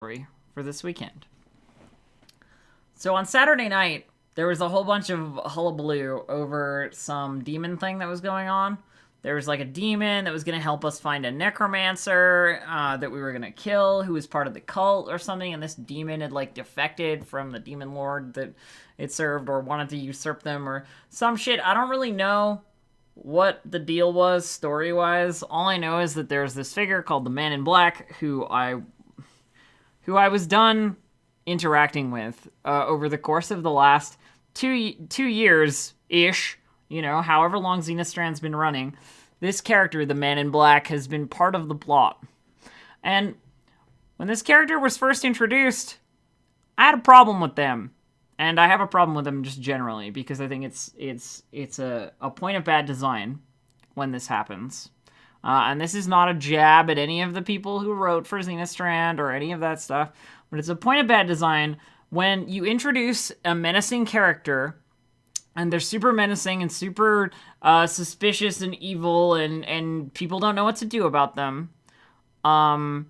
story for this weekend. So on Saturday night, there was a whole bunch of hullabaloo over some demon thing that was going on. There was like a demon that was going to help us find a necromancer that we were going to kill, who was part of the cult or something, and this demon had like defected from the demon lord that it served or wanted to usurp them or some shit. I don't really know what the deal was story-wise. All I know is that there's this figure called the Man in Black who I was done interacting with over the course of the last two years-ish, you know, however long Xenostrand's been running. This character, the Man in Black, has been part of the plot. And when this character was first introduced, I had a problem with them. And I have a problem with them just generally, because I think it's a point of bad design when this happens. And this is not a jab at any of the people who wrote for Xenostrand or any of that stuff, but it's a point of bad design when you introduce a menacing character, and they're super menacing and super suspicious and evil, and people don't know what to do about them. And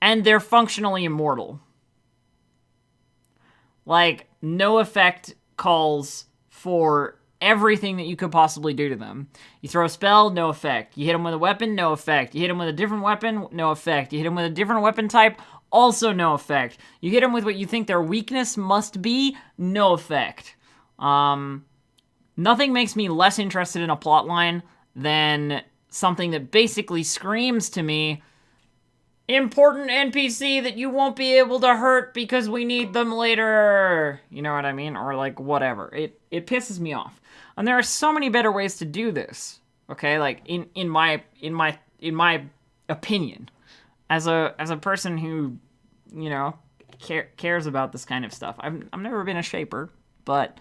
they're functionally immortal. Like, no effect calls for everything that you could possibly do to them. You throw a spell, no effect. You hit them with a weapon, no effect. You hit them with a different weapon, no effect. You hit them with a different weapon type, also no effect. You hit them with what you think their weakness must be, no effect. Nothing makes me less interested in a plotline than something that basically screams to me, important NPC that you won't be able to hurt because we need them later. You know what I mean? Or like whatever. It pisses me off. And there are so many better ways to do this. Okay? Like in my opinion, as a person who, you know, cares about this kind of stuff. I've never been a shaper, but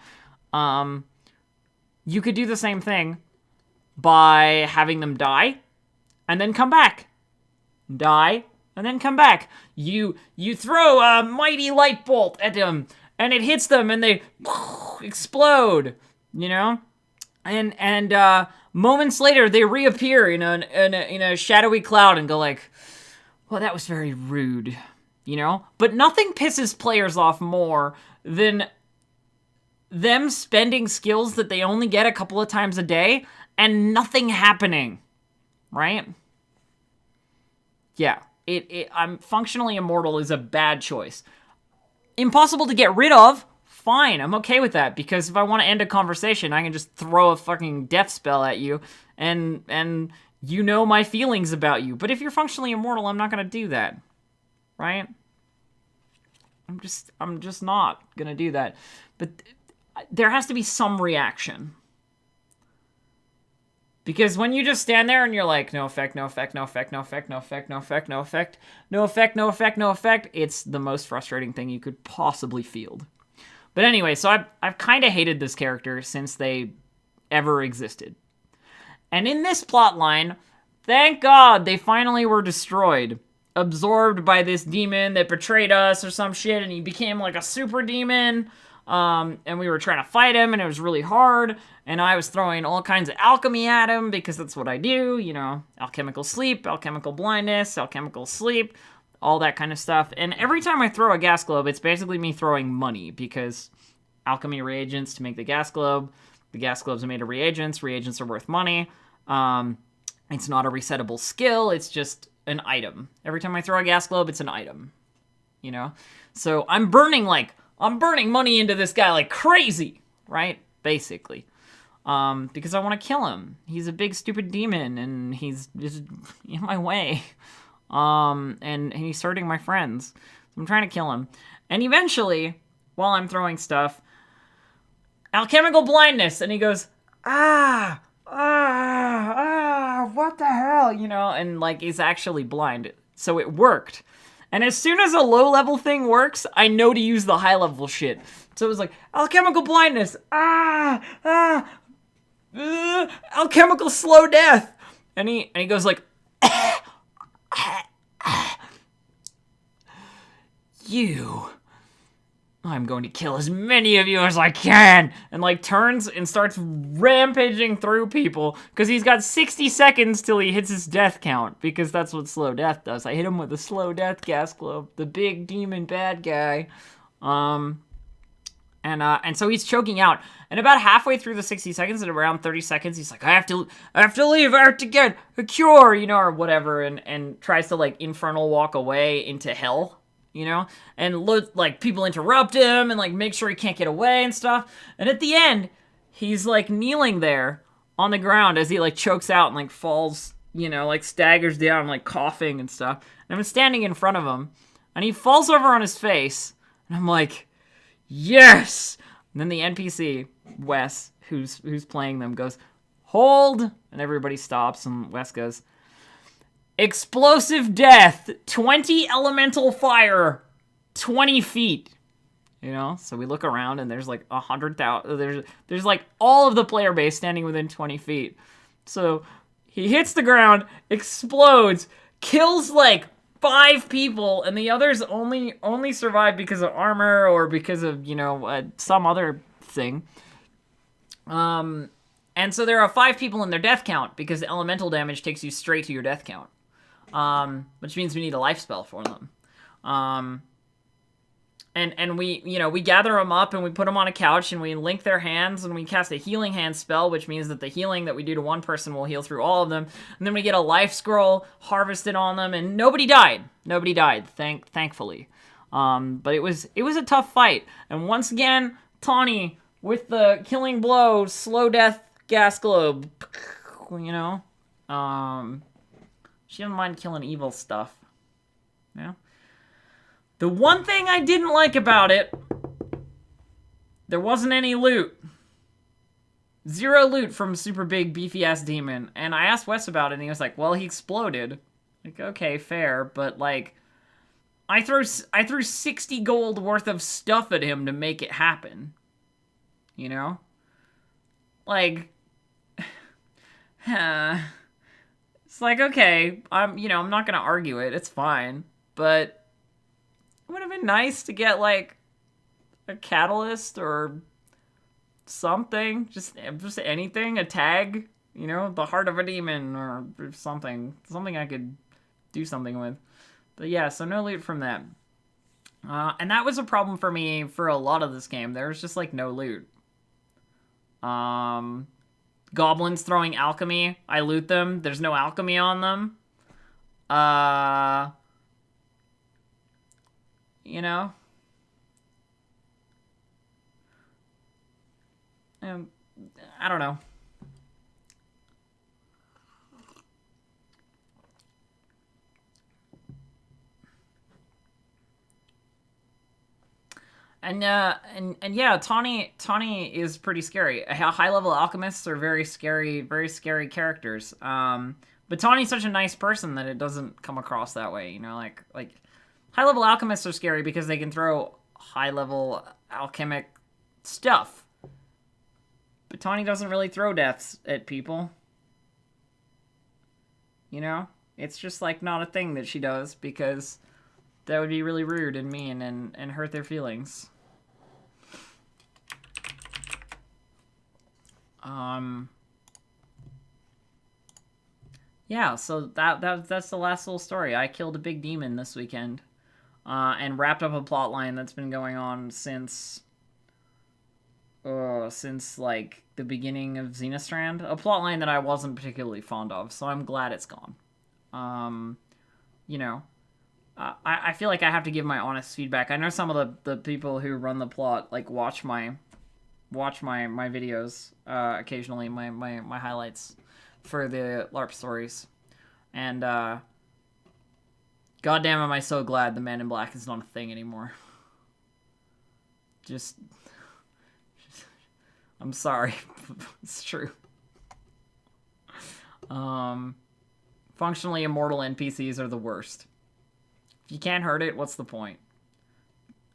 you could do the same thing by having them die and then come back. Die and then come back. You throw a mighty light bolt at them and it hits them and they explode, you know? And moments later they reappear in a shadowy cloud and go like, well, that was very rude, you know? But nothing pisses players off more than them spending skills that they only get a couple of times a day and nothing happening, right? Yeah, I'm functionally immortal is a bad choice. Impossible to get rid of? Fine, I'm okay with that, because if I want to end a conversation, I can just throw a fucking death spell at you, and you know my feelings about you. But if you're functionally immortal, I'm not gonna do that, right? I'm just not gonna do that. But there has to be some reaction. Because when you just stand there and you're like, no effect, no effect, no effect, no effect, no effect, no effect, no effect, no effect, no effect, no effect, it's the most frustrating thing you could possibly field. But anyway, so I've kind of hated this character since they ever existed. And in this plotline, thank God they finally were destroyed. Absorbed by this demon that betrayed us or some shit, and he became like a super demon. And we were trying to fight him, and it was really hard, and I was throwing all kinds of alchemy at him, because that's what I do, you know, alchemical sleep, alchemical blindness, alchemical sleep, all that kind of stuff, and every time I throw a gas globe, it's basically me throwing money, because alchemy reagents to make the gas globes are made of reagents are worth money, it's not a resettable skill, it's just an item. Every time I throw a gas globe, it's an item, you know, so I'm burning money into this guy like crazy, right? Basically. Because I want to kill him. He's a big stupid demon and he's just in my way. And he's hurting my friends. So I'm trying to kill him. And eventually, while I'm throwing stuff, alchemical blindness, and he goes, what the hell, you know, and like he's actually blind. So it worked. And as soon as a low-level thing works, I know to use the high-level shit. So it was like, alchemical blindness, alchemical slow death. And he goes like, you I'm going to kill as many of you as I can, and like turns and starts rampaging through people because he's got 60 seconds till he hits his death count, because that's what slow death does. I hit him with a slow death gas globe, the big demon bad guy. And so he's choking out, and about halfway through the 60 seconds, at around 30 seconds, he's like, I have to leave, I have to get a cure, you know, or whatever, and tries to like infernal walk away into hell, you know, and like people interrupt him and like make sure he can't get away and stuff. And at the end, he's like kneeling there on the ground as he like chokes out and like falls, you know, like staggers down, like coughing and stuff. And I'm standing in front of him, and he falls over on his face, and I'm like, yes! And then the NPC, Wes, who's playing them, goes, hold! And everybody stops, and Wes goes, explosive death, 20 elemental fire, 20 feet. You know? So we look around, and there's like 100,000, there's like all of the player base standing within 20 feet. So he hits the ground, explodes, kills like 5 people, and the others only survive because of armor or because of, you know, some other thing. And so there are 5 people in their death count because elemental damage takes you straight to your death count. Which means we need a life spell for them. And we, you know, we gather them up and we put them on a couch and we link their hands and we cast a healing hand spell, which means that the healing that we do to one person will heal through all of them. And then we get a life scroll harvested on them, and nobody died. Nobody died, thankfully. But it was a tough fight. And once again, Tawney with the killing blow, slow death gas globe, you know. She didn't mind killing evil stuff. Yeah. The one thing I didn't like about it, there wasn't any loot. 0 loot from super big beefy ass demon. And I asked Wes about it, and he was like, well, he exploded. Like, okay, fair, but like, I threw 60 gold worth of stuff at him to make it happen. You know? Like, it's like, okay, I'm not gonna argue it, it's fine, but it would have been nice to get like a catalyst or something, just anything, a tag, you know, the heart of a demon or something I could do something with. But yeah, so no loot from that. And that was a problem for me for a lot of this game. There was just like no loot. Goblins throwing alchemy, I loot them. There's no alchemy on them. You know? I don't know. And yeah, Tawney is pretty scary. High-level alchemists are very scary characters. But Tawney's such a nice person that it doesn't come across that way, you know, like high-level alchemists are scary because they can throw high-level alchemic stuff. But Tawney doesn't really throw deaths at people. You know? It's just, like, not a thing that she does, because that would be really rude and mean and hurt their feelings. Yeah, so that's the last little story. I killed a big demon this weekend. And wrapped up a plot line that's been going on since like the beginning of Xenostrand, a plot line that I wasn't particularly fond of, so I'm glad it's gone. You know, I feel like I have to give my honest feedback. I know some of the people who run the plot like watch my videos occasionally, my highlights for the LARP stories, and goddamn, am I so glad the Man in Black is not a thing anymore. Just I'm sorry. It's true. Functionally immortal NPCs are the worst. If you can't hurt it, what's the point?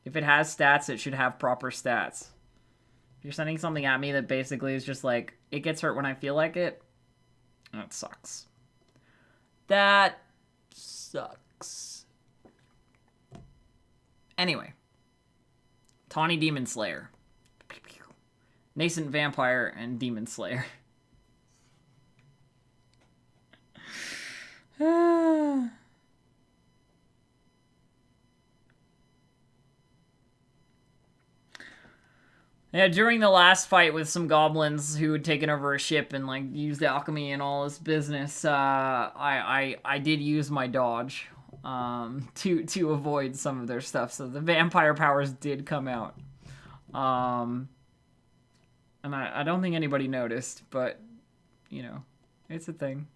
If it has stats, it should have proper stats. If you're sending something at me that basically is just like, it gets hurt when I feel like it, that sucks. That sucks. Anyway. Tawney Demon Slayer. Nascent Vampire and Demon Slayer. Yeah, during the last fight with some goblins who had taken over a ship and like used alchemy and all this business, I did use my dodge to avoid some of their stuff. So the vampire powers did come out, and I don't think anybody noticed, but you know, it's a thing.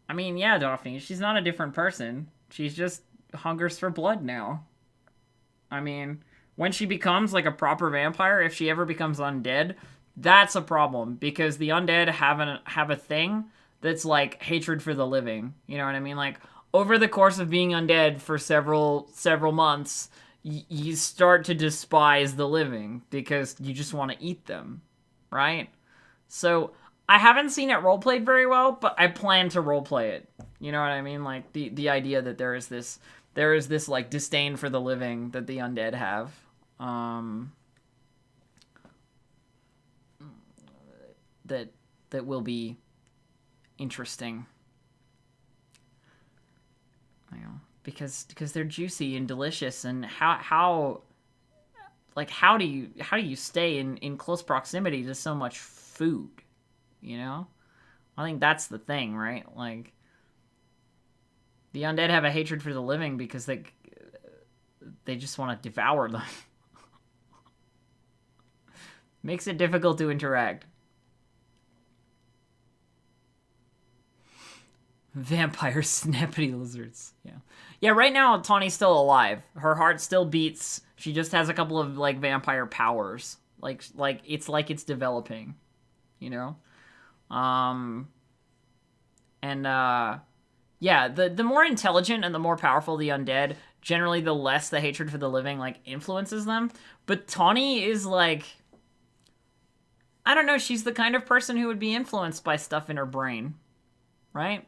I mean, yeah, Daphne, she's not a different person. She's just hungers for blood now. I mean, when she becomes like a proper vampire, if she ever becomes undead, that's a problem because the undead have a thing that's like hatred for the living. You know what I mean? Like over the course of being undead for several months, you start to despise the living because you just want to eat them, right? So I haven't seen it roleplayed very well, but I plan to roleplay it. You know what I mean? Like the idea that there is this like disdain for the living that the undead have. That will be interesting. You know, because they're juicy and delicious, and how do you stay in close proximity to so much food? You know, I think that's the thing, right? Like the undead have a hatred for the living because they just want to devour them. Makes it difficult to interact. Vampire snappity lizards. Yeah, right now Tawney's still alive. Her heart still beats. She just has a couple of like vampire powers. Like it's developing, you know? Yeah, the more intelligent and the more powerful the undead, generally the less the hatred for the living like influences them. But Tawney is like, I don't know, she's the kind of person who would be influenced by stuff in her brain, right?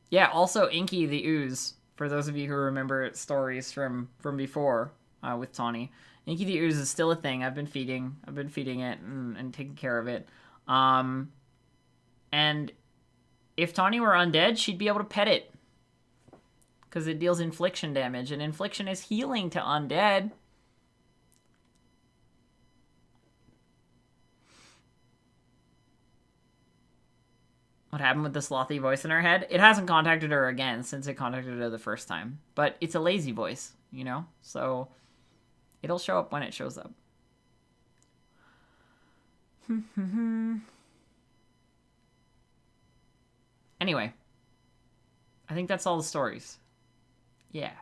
Yeah, also Inky the Ooze, for those of you who remember stories from before with Tawney. Inky the Ooze is still a thing. I've been feeding it and taking care of it. And if Tawney were undead, she'd be able to pet it. Because it deals infliction damage, and infliction is healing to undead. What happened with the slothy voice in her head? It hasn't contacted her again since it contacted her the first time. But it's a lazy voice, you know? So it'll show up when it shows up. Anyway, I think that's all the stories. Yeah.